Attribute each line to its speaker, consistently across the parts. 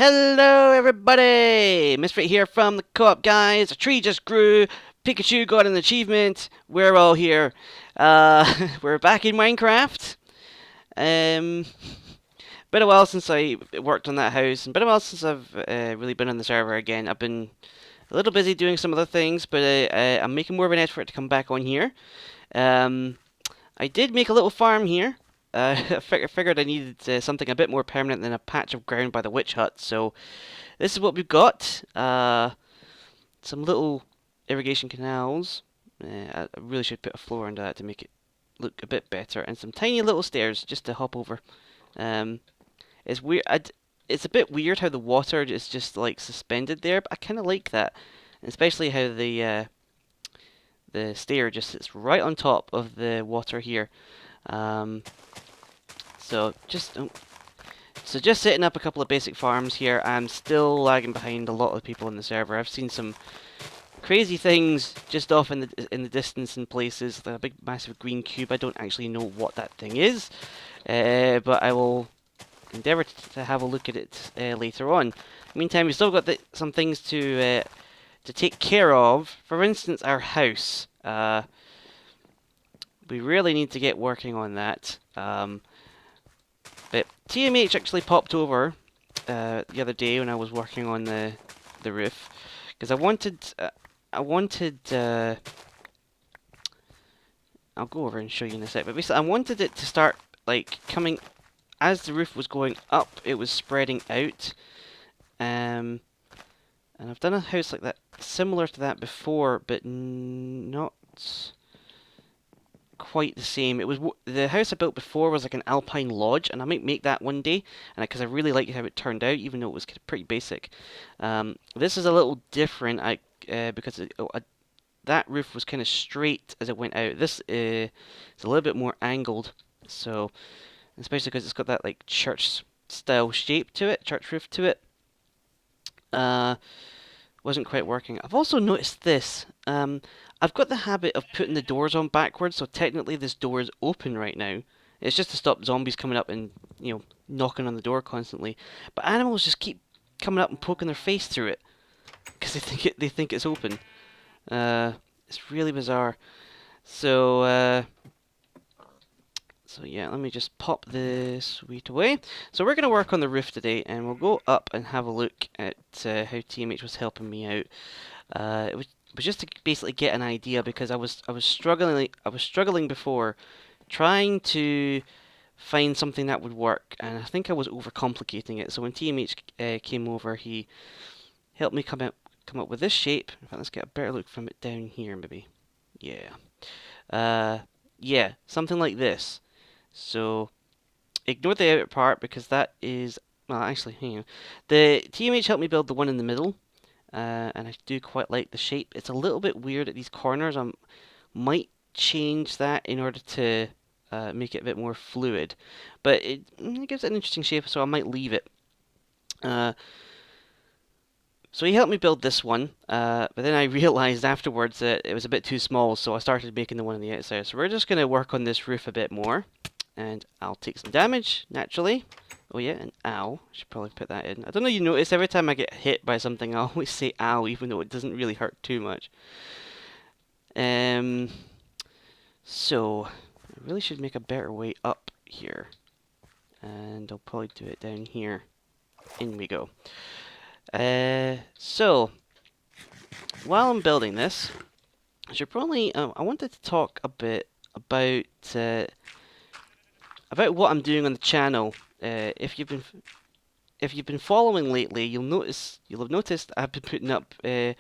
Speaker 1: Hello, everybody! Misfit here from the Co-op guys. A tree just grew. Pikachu got an achievement. We're all here. We're back in Minecraft. Um, been a while since I worked on that house, and been a while since I've really been on the server again. I've been a little busy doing some other things, but I'm making more of an effort to come back on here. Um, I did make a little farm here. I figured I needed something a bit more permanent than a patch of ground by the witch hut, so this is what we've got. Some little irrigation canals. I really should put a floor under that to make it look a bit better, and some tiny little stairs just to hop over. Um, it's weird. It's a bit weird how the water is just like suspended there, but I kind of like that, and especially how the stair just sits right on top of the water here. Um, so just So just setting up a couple of basic farms here. I'm still lagging behind a lot of people in the server. I've seen some crazy things just off in the distance in places. Like a big massive green cube. I don't actually know what that thing is, but I will endeavour to have a look at it later on. Meantime, we've still got some things to take care of. For instance, our house. We really need to get working on that. But TMH actually popped over the other day when I was working on the roof because I'll go over and show you in a sec. But basically, I wanted it to start like coming as the roof was going up. It was spreading out, and I've done a house like that, similar to that before, but not quite the same. It was the house I built before was like an alpine lodge, and I might make that one day, and because I really liked how it turned out, even though it was pretty basic. This is a little different, because that roof was kind of straight as it went out. This is a little bit more angled, so especially because it's got that like church style shape to it, church roof to it. Wasn't quite working. I've also noticed this. I've got the habit of putting the doors on backwards, so technically this door is open right now. It's just to stop zombies coming up and, knocking on the door constantly. But animals just keep coming up and poking their face through it because they think it's open. It's really bizarre. So yeah, let me just pop this wheat away. So we're going to work on the roof today, and we'll go up and have a look at how TMH was helping me out. It was just to basically get an idea because I was struggling before trying to find something that would work, and I think I was overcomplicating it. So when TMH came over, he helped me come up with this shape. In fact, let's get a better look from it down here, maybe. Yeah, something like this. So ignore the outer part because that is, well, actually, hang on. The TMH helped me build the one in the middle, and I do quite like the shape. It's a little bit weird at these corners. I might change that in order to make it a bit more fluid, but it gives it an interesting shape, so I might leave it. So he helped me build this one, but then I realized afterwards that it was a bit too small, so I started making the one on the outside. So we're just going to work on this roof a bit more, and I'll take some damage, naturally. Oh yeah, and ow. I should probably put that in. I don't know if you notice, every time I get hit by something, I always say ow, even though it doesn't really hurt too much. So, I really should make a better way up here. And I'll probably do it down here. In we go. So, while I'm building this, I should probably, I wanted to talk a bit about what I'm doing on the channel. If you've been following lately, you'll have noticed I've been putting up a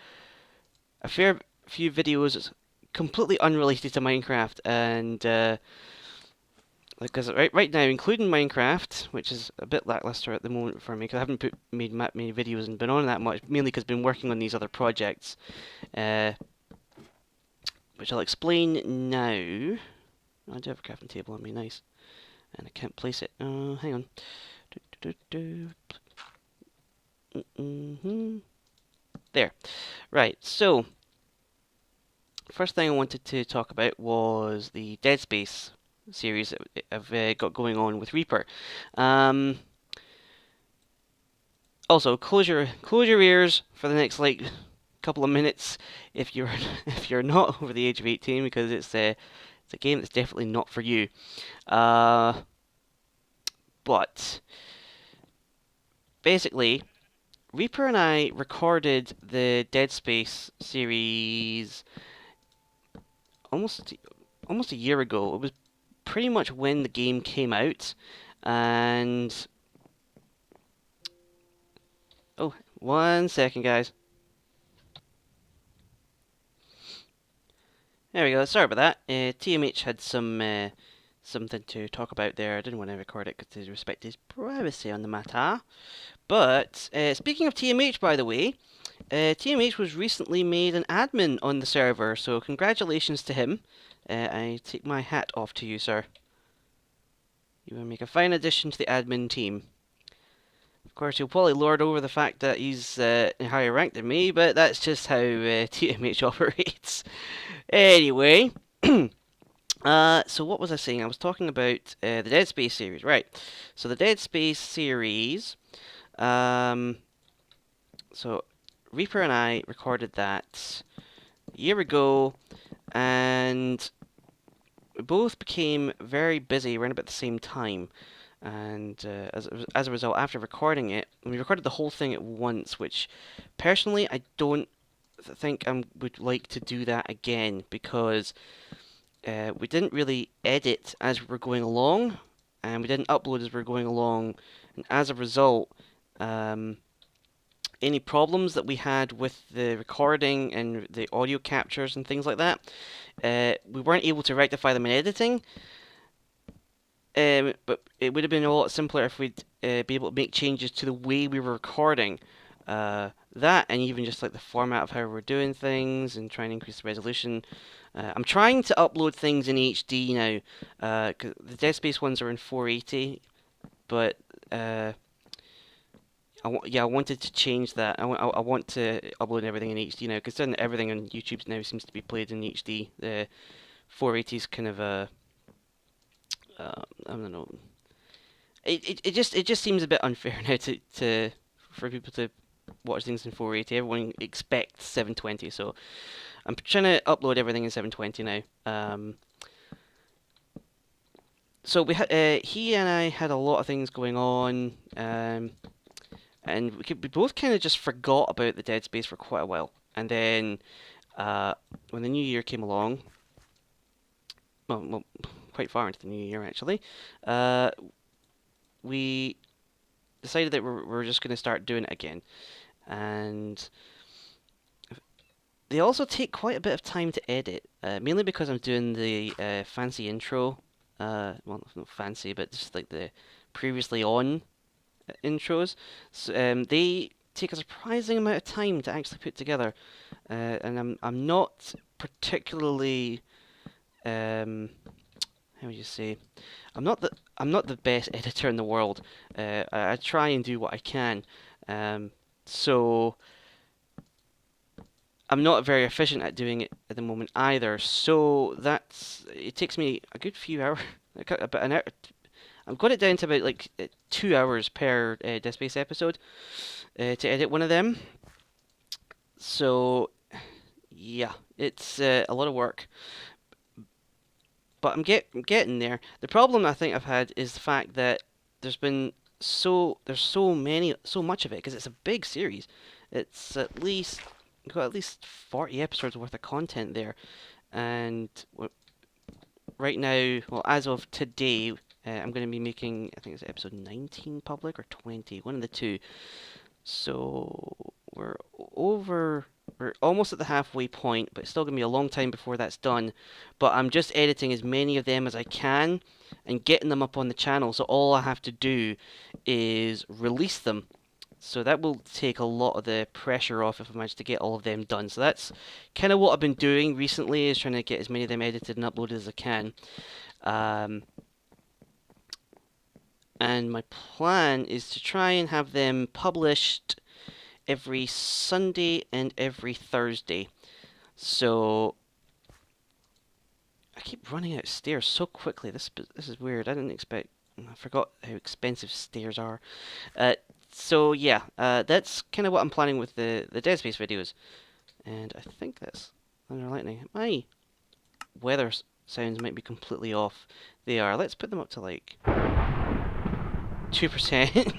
Speaker 1: fair few videos completely unrelated to Minecraft, and because right now, including Minecraft, which is a bit lackluster at the moment for me, because I haven't made many videos and been on that much, mainly because I've been working on these other projects, which I'll explain now. I do have a crafting table on me, nice, and I can't place it. Hang on. There. Right, so first thing I wanted to talk about was the Dead Space series that I've got going on with Reaper. Also, close your ears for the next like couple of minutes if you're if you're not over the age of 18 because it's a game that's definitely not for you. Uh, but basically, Reaper and I recorded the Dead Space series almost almost a year ago. It was pretty much when the game came out, and oh, 1 second, guys. There we go. Sorry about that. TMH had something to talk about there. I didn't want to record it because to respect his privacy on the matter. But speaking of TMH, by the way, TMH was recently made an admin on the server, so congratulations to him. I take my hat off to you, sir. You will make a fine addition to the admin team. Of course, he'll probably lord over the fact that he's higher ranked than me, but that's just how TMH operates. Anyway, so what was I saying? I was talking about the Dead Space series, right? So the Dead Space series, so Reaper and I recorded that a year ago, and we both became very busy around about the same time. And as a result, after recording it, we recorded the whole thing at once, which personally I don't think I would like to do that again because we didn't really edit as we were going along, and we didn't upload as we were going along, and as a result, um, any problems that we had with the recording and the audio captures and things like that, we weren't able to rectify them in editing. But it would have been a lot simpler if we'd be able to make changes to the way we were recording. That and even just like the format of how we're doing things and trying to increase the resolution. I'm trying to upload things in HD now. 'Cause the Dead Space ones are in 480, but I wanted to change that. I want to upload everything in HD now, considering that everything on YouTube now seems to be played in HD. The 480 is kind of a I don't know. It just seems a bit unfair now to for people to watch things in 480. Everyone expects 720, so I'm trying to upload everything in 720 now. So he and I had a lot of things going on, and we both kind of just forgot about the Dead Space for quite a while. And then when the new year came along, well, quite far into the new year actually, we decided that we're just going to start doing it again. And they also take quite a bit of time to edit, mainly because I'm doing the fancy intro. Well, not fancy, but just like the previously on intros. So, they take a surprising amount of time to actually put together, and I'm not particularly how would you say? I'm not the best editor in the world. I try and do what I can. So I'm not very efficient at doing it at the moment either. So it takes me a good few hours, about an hour. I've got it down to about like 2 hours per Dead Space episode to edit one of them. So yeah, it's a lot of work. But I'm getting there. The problem I think I've had is the fact that there's so much of it because it's a big series. It's got at least 40 episodes worth of content there, and right now, well, as of today, I'm going to be making, I think it's episode 19 public or 20, one of the two. So we're almost at the halfway point, but it's still going to be a long time before that's done. But I'm just editing as many of them as I can and getting them up on the channel. So all I have to do is release them. So that will take a lot of the pressure off if I manage to get all of them done. So that's kind of what I've been doing recently, is trying to get as many of them edited and uploaded as I can. And my plan is to try and have them published every Sunday and every Thursday. So I keep running out of stairs so quickly. This is weird. I didn't expect. I forgot how expensive stairs are. So yeah, that's kind of what I'm planning with the Dead Space videos. And I think that's Thunder and Lightning. My weather sounds might be completely off. They are. Let's put them up to like 2%.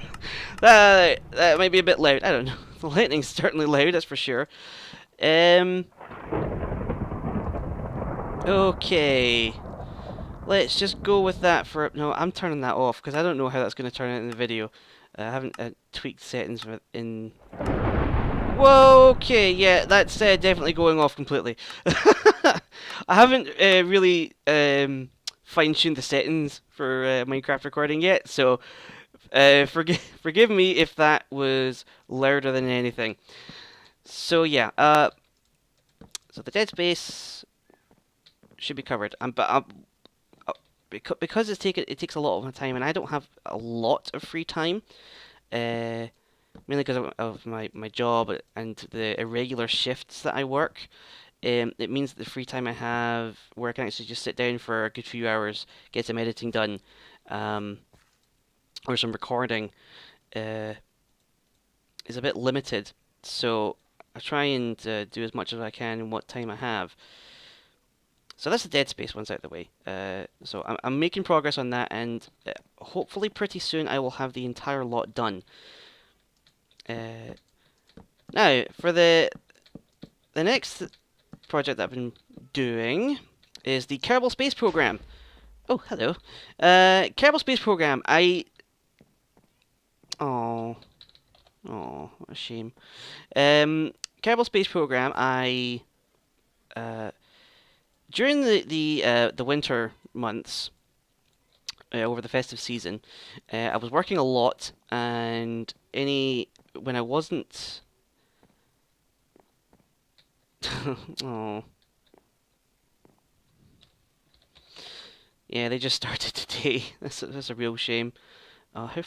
Speaker 1: That might be a bit loud. I don't know. The lightning's certainly loud, that's for sure. Okay. Let's just go with that for... No, I'm turning that off because I don't know how that's going to turn out in the video. I haven't tweaked settings in... Whoa, okay, yeah, that's definitely going off completely. I haven't really fine-tuned the settings for Minecraft recording yet, so forgive me if that was louder than anything. So yeah, so the Dead Space should be covered. But because it takes a lot of my time, and I don't have a lot of free time, mainly because of my job and the irregular shifts that I work. It means that the free time I have, where I can actually just sit down for a good few hours, get some editing done, or some recording, is a bit limited. So I try and do as much as I can in what time I have. So that's the Dead Space ones out of the way. So I'm making progress on that, and hopefully pretty soon I will have the entire lot done. Now, for the next project that I've been doing is the Kerbal Space Program. Oh, hello. Kerbal Space Program. Oh, what a shame. Kerbal Space Program. During the winter months, over the festive season, I was working a lot, and when I wasn't. Oh. Yeah, they just started today. That's a real shame. How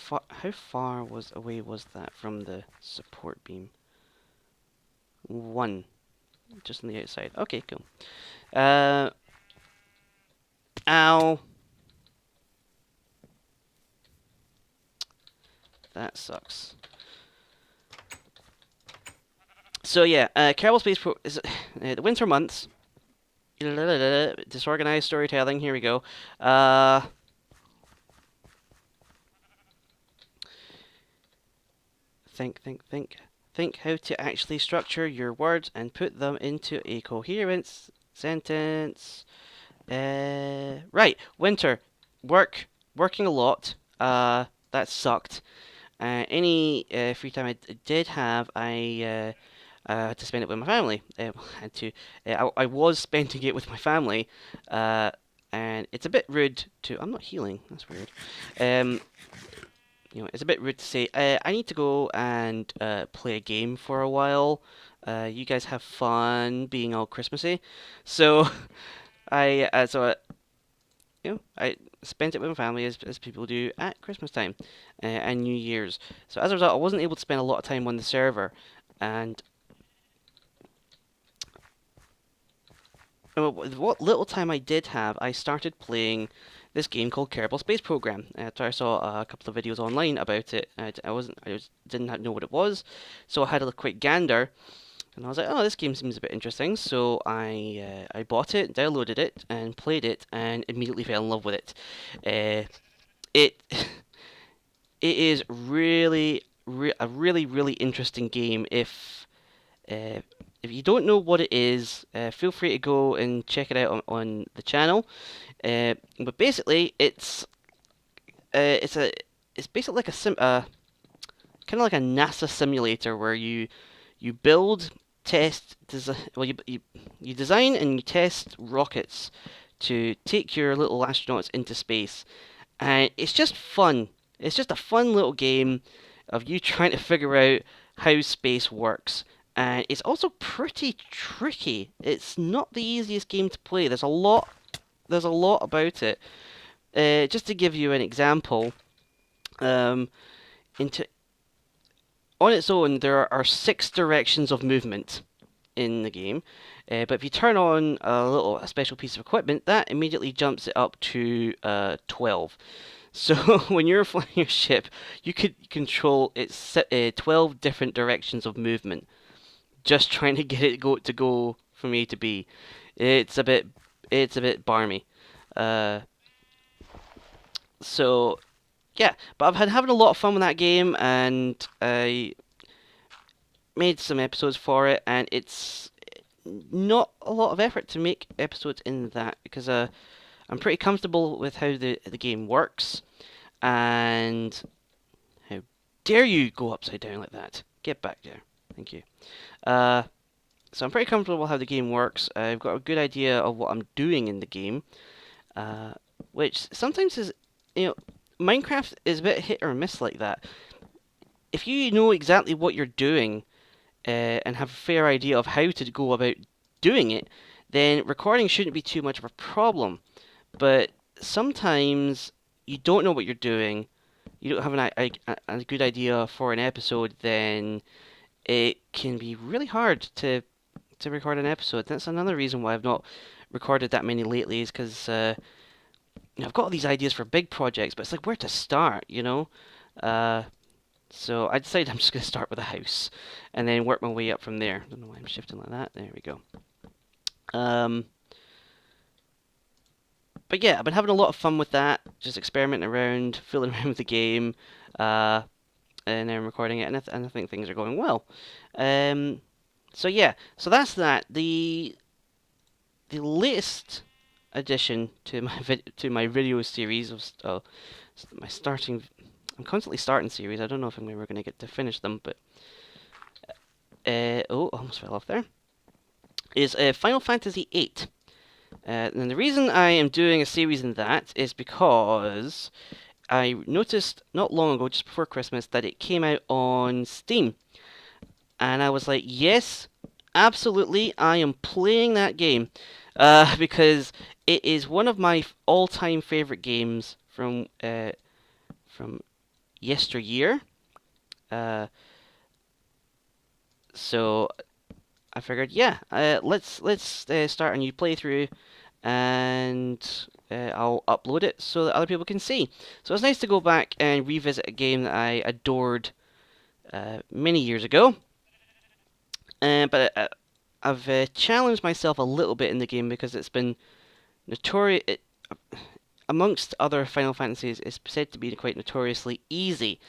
Speaker 1: far away was that from the support beam? 1, just on the outside. Okay, cool. Ow. That sucks. So yeah, Kerbal Space Pro is the winter months. Disorganized storytelling. Here we go. Think how to actually structure your words and put them into a coherent sentence. Right, winter. Working a lot. That sucked. Any free time I did have, I had to spend it with my family. Had to. I was spending it with my family, and it's a bit rude to. I'm not healing. That's weird. It's a bit rude to say. I need to go and play a game for a while. You guys have fun being all Christmassy, so I spent it with my family as people do at Christmas time and New Year's. So as a result, I wasn't able to spend a lot of time on the server, and what little time I did have, I started playing this game called Kerbal Space Program. After I saw a couple of videos online about it, I didn't know what it was, so I had a quick gander. And I was like, oh, this game seems a bit interesting. So I bought it, downloaded it, and played it, and immediately fell in love with it. It it is a really interesting game. If you don't know what it is, feel free to go and check it out on the channel. But basically, it's basically like kind of like a NASA simulator where you build, test, you design and you test rockets to take your little astronauts into space, and it's just fun. It's just a fun little game of you trying to figure out how space works, and it's also pretty tricky. It's not the easiest game to play. There's a lot about it. Just to give you an example, into on its own, there are 6 directions of movement in the game, but if you turn on a special piece of equipment, that immediately jumps it up to 12. So when you're flying your ship, you could control its 12 different directions of movement, just trying to get it to go from A to B. It's a bit it's a bit barmy. Uh, so yeah, but I've had having a lot of fun with that game, and I made some episodes for it, and it's not a lot of effort to make episodes in that because I'm pretty comfortable with how the game works. And how dare you go upside down like that? Get back there. Thank you. Uh, so I'm pretty comfortable with how the game works. I've got a good idea of what I'm doing in the game, uh, which sometimes is, you know, Minecraft is a bit hit or miss like that. If you know exactly what you're doing and have a fair idea of how to go about doing it, then recording shouldn't be too much of a problem. But sometimes you don't know what you're doing, you don't have a good idea for an episode, then it can be really hard to record an episode. That's another reason why I've not recorded that many lately, is because I've got all these ideas for big projects, but it's like where to start, you know? Uh, so I decided I'm just going to start with a house and then work my way up from there. I don't know why I'm shifting like that. There we go. Um, but yeah, I've been having a lot of fun with that, just experimenting around, fooling around with the game, uh, and then recording it, and and I think things are going well. Um, so yeah, so that's that. The latest addition to my video series of my starting. I'm constantly starting series. I don't know if I'm ever going to get to finish them, but oh, almost fell off there. Is Final Fantasy VIII. And the reason I am doing a series in that is because I noticed not long ago, just before Christmas, that it came out on Steam. And I was like, yes, absolutely, I am playing that game. Because it is one of my all-time favorite games from yesteryear. Uh, so I figured, yeah, let's start a new playthrough, and I'll upload it so that other people can see. So it's nice to go back and revisit a game that I adored many years ago. But I've challenged myself a little bit in the game because it's been notorious. Amongst other Final Fantasies, it's said to be quite notoriously easy.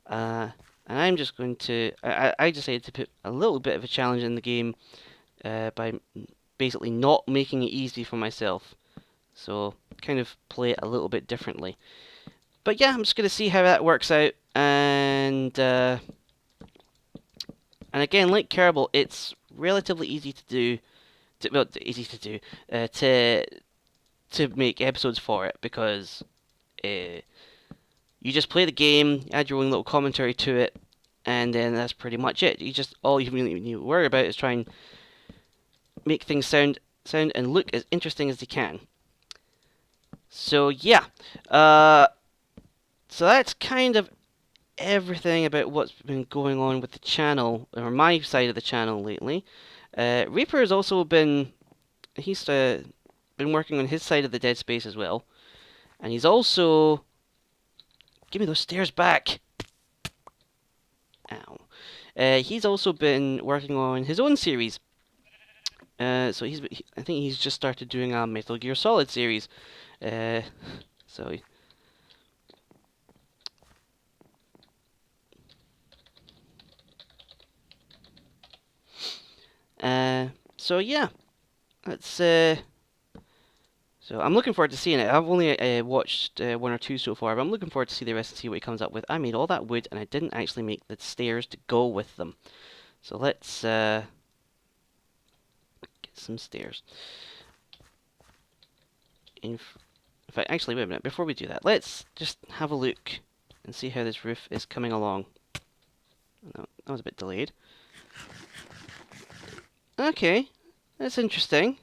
Speaker 1: Uh, and I'm just going to. I decided to put a little bit of a challenge in the game by basically not making it easy for myself. So, kind of play it a little bit differently. But yeah, I'm just going to see how that works out. And again, like Kerbal, it's relatively easy to do. Well, easy to do. To make episodes for it because you just play the game, add your own little commentary to it, and then that's pretty much it. You just all you really need to worry about is try and make things sound and look as interesting as they can. So yeah, so that's kind of everything about what's been going on with the channel, or my side of the channel lately. Reaper has also he's been working on his side of the Dead Space as well, and he's also give me those stairs back. Ow. He's also been working on his own series. So I think he's just started doing a Metal Gear Solid series. Uh, so so yeah, that's so I'm looking forward to seeing it. I've only watched one or two so far, but I'm looking forward to see the rest and see what he comes up with. I made all that wood, and I didn't actually make the stairs to go with them. So let's get some stairs. In fact, actually, wait a minute. Before we do that, let's just have a look and see how this roof is coming along. No, that was a bit delayed. Okay, that's interesting.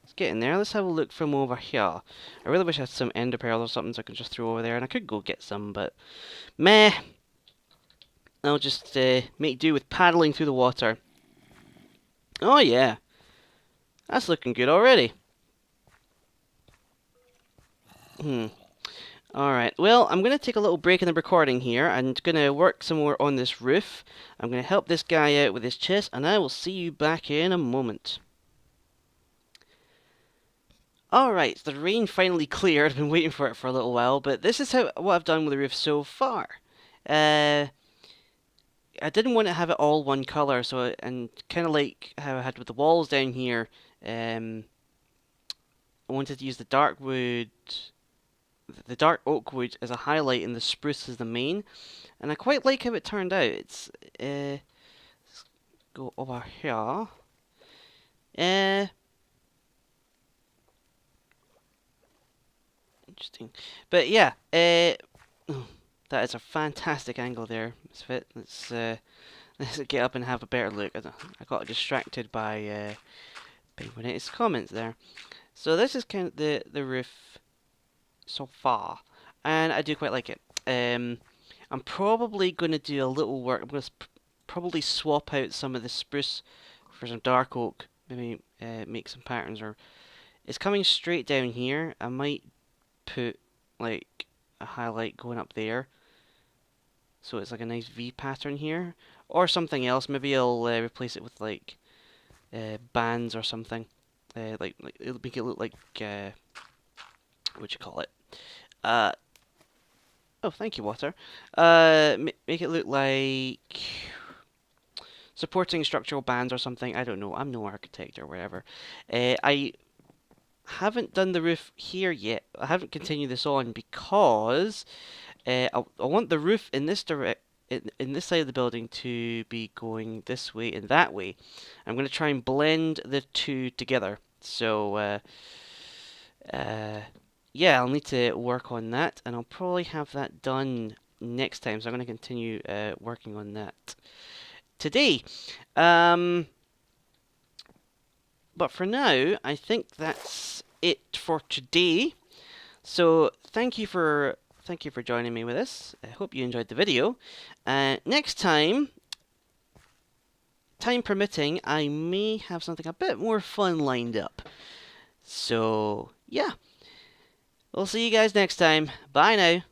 Speaker 1: Let's get in there. Let's have a look from over here. I really wish I had some ender pearls or something so I could just throw over there, and I could go get some, but meh. I'll just make do with paddling through the water. Oh yeah, that's looking good already. Alright, well, I'm going to take a little break in the recording here. I'm going to work some more on this roof. I'm going to help this guy out with his chest, and I will see you back in a moment. Alright, so the rain finally cleared. I've been waiting for it for a little while, but this is what I've done with the roof so far. I didn't want to have it all one colour, and kind of like how I had with the walls down here, I wanted to use the dark oak wood as a highlight and the spruce as the main, and I quite like how it turned out. Let's go over here. Interesting, but yeah, that is a fantastic angle there, Misfit. Let's get up and have a better look. I got distracted by Penguin's comments there. So this is kind of the roof so far, and I do quite like it. I'm probably going to do a little work. I'm going to probably swap out some of the spruce for some dark oak. Maybe make some patterns. Or it's coming straight down here. I might put like a highlight going up there, so it's like a nice V pattern here, or something else. Maybe I'll replace it with like bands or something. Like it'll make it look like what you call it? Oh, thank you, water. Make it look like supporting structural bands or something. I don't know. I'm no architect or whatever. I haven't done the roof here yet. I haven't continued this on because I want the roof in this in this side of the building to be going this way and that way. I'm going to try and blend the two together. So yeah, I'll need to work on that, and I'll probably have that done next time. So I'm going to continue working on that today. But for now, I think that's it for today. So thank you for joining me with this. I hope you enjoyed the video. Next time, time permitting, I may have something a bit more fun lined up. So yeah, we'll see you guys next time. Bye now.